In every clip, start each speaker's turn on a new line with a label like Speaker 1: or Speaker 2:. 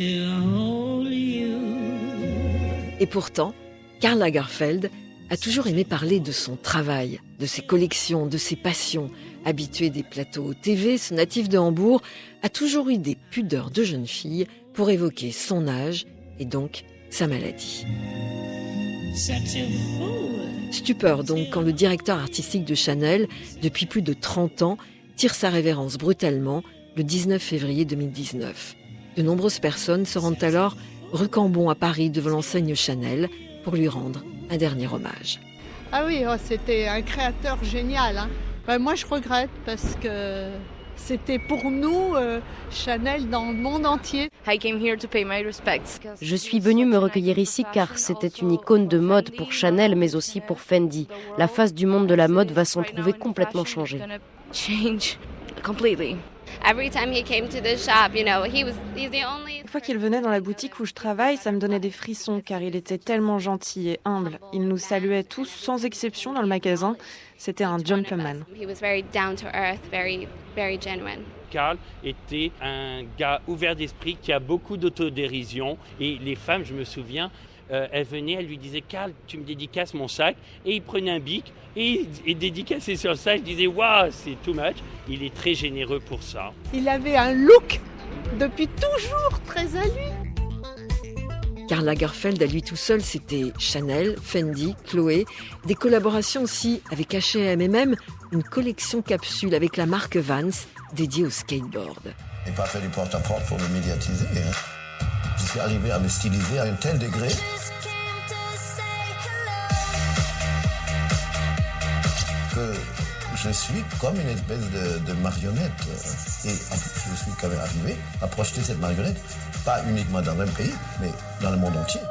Speaker 1: Et pourtant, Karl Lagerfeld a toujours aimé parler de son travail, de ses collections, de ses passions. Habitué des plateaux TV, ce natif de Hambourg a toujours eu des pudeurs de jeune fille pour évoquer son âge et donc sa maladie. Stupeur donc quand le directeur artistique de Chanel, depuis plus de 30 ans, tire sa révérence brutalement le 19 février 2019. De nombreuses personnes se rendent alors rue Cambon à Paris devant l'enseigne Chanel pour lui rendre un dernier hommage.
Speaker 2: Ah oui, c'était un créateur génial. Moi, je regrette parce que c'était pour nous Chanel dans le monde entier.
Speaker 3: Je suis venue me recueillir ici car c'était une icône de mode pour Chanel mais aussi pour Fendi. La face du monde de la mode va s'en trouver complètement changée.
Speaker 4: Une fois qu'il venait dans la boutique où je travaille, ça me donnait des frissons car il était tellement gentil et humble. Il nous saluait tous sans exception dans le magasin. C'était un gentleman.
Speaker 5: Karl était un gars ouvert d'esprit qui a beaucoup d'autodérision et les femmes, je me souviens, elle venait, elle lui disait « Karl, tu me dédicaces mon sac ?» et il prenait un bic et il dédicaçait sur le sac. Je disais « Waouh, c'est too much !» Il est très généreux pour ça.
Speaker 2: Il avait un look depuis toujours très à lui.
Speaker 1: Karl Lagerfeld, à lui tout seul, c'était Chanel, Fendi, Chloé, des collaborations aussi avec H&M et même une collection capsule avec la marque Vans dédiée au skateboard.
Speaker 6: Je n'ai pas fait du porte-à-porte pour me médiatiser. Je suis arrivé à me styliser à un tel degré que je suis comme une espèce de marionnette. Et en plus, je suis quand même arrivé à projeter cette marionnette, pas uniquement dans un pays, mais dans le monde entier.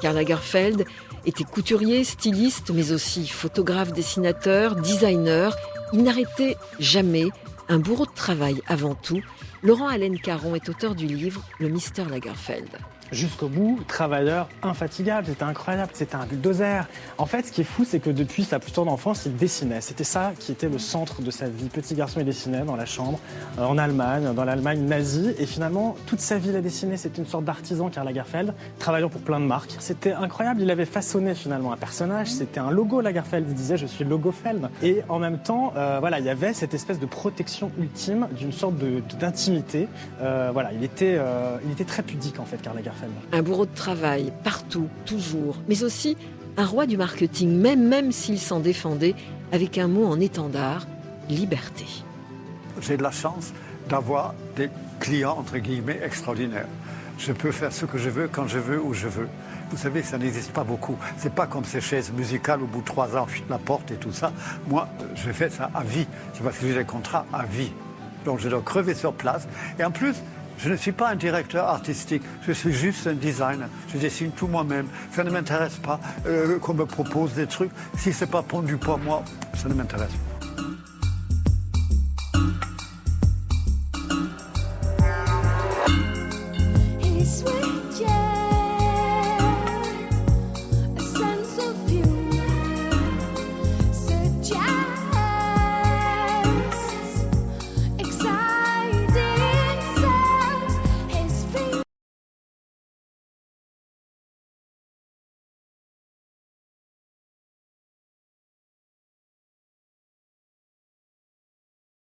Speaker 1: Karl Lagerfeld était couturier, styliste, mais aussi photographe, dessinateur, designer. Il n'arrêtait jamais, un bourreau de travail avant tout. Laurent Allen Caron est auteur du livre « Le Mystère Lagerfeld ».
Speaker 7: Jusqu'au bout, travailleur infatigable, c'était incroyable, c'était un bulldozer. En fait, ce qui est fou, c'est que depuis sa plus tendre enfance, il dessinait. C'était ça qui était le centre de sa vie. Petit garçon, il dessinait dans la chambre, en Allemagne, dans l'Allemagne nazie. Et finalement, toute sa vie, il a dessiné. C'était une sorte d'artisan, Karl Lagerfeld, travaillant pour plein de marques. C'était incroyable. Il avait façonné finalement un personnage. C'était un logo, Lagerfeld. Il disait, je suis Logofeld. Et en même temps, il y avait cette espèce de protection ultime d'une sorte d'intimité. Il était très pudique, en fait, Karl Lagerfeld.
Speaker 1: Un bourreau de travail, partout, toujours, mais aussi un roi du marketing, même s'il s'en défendait avec un mot en étendard, liberté.
Speaker 8: J'ai de la chance d'avoir des clients, entre guillemets, extraordinaires. Je peux faire ce que je veux, quand je veux, où je veux. Vous savez, ça n'existe pas beaucoup. C'est pas comme ces chaises musicales, au bout de 3 ans, la porte et tout ça. Moi, je fais ça à vie. C'est parce que j'ai des contrats à vie. Donc je dois crever sur place. Et en plus, je ne suis pas un directeur artistique, je suis juste un designer. Je dessine tout moi-même. Ça ne m'intéresse pas qu'on me propose des trucs. Si ce n'est pas pondu pour moi, ça ne m'intéresse pas.